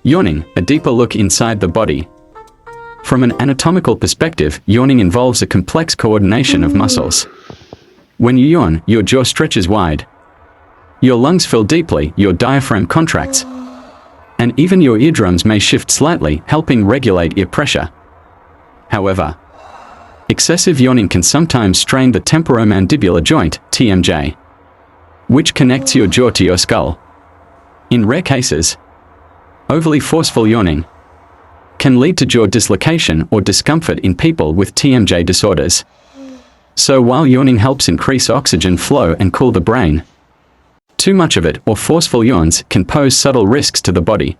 Yawning, a deeper look inside the body. From an anatomical perspective, yawning involves a complex coordination of muscles. When you yawn, your jaw stretches wide. Your lungs fill deeply, your diaphragm contracts. And even your eardrums may shift slightly, helping regulate ear pressure. However, excessive yawning can sometimes strain the temporomandibular joint, TMJ, which connects your jaw to your skull. In rare cases, overly forceful yawning can lead to jaw dislocation or discomfort in people with TMJ disorders. So while yawning helps increase oxygen flow and cool the brain, too much of it or forceful yawns can pose subtle risks to the body.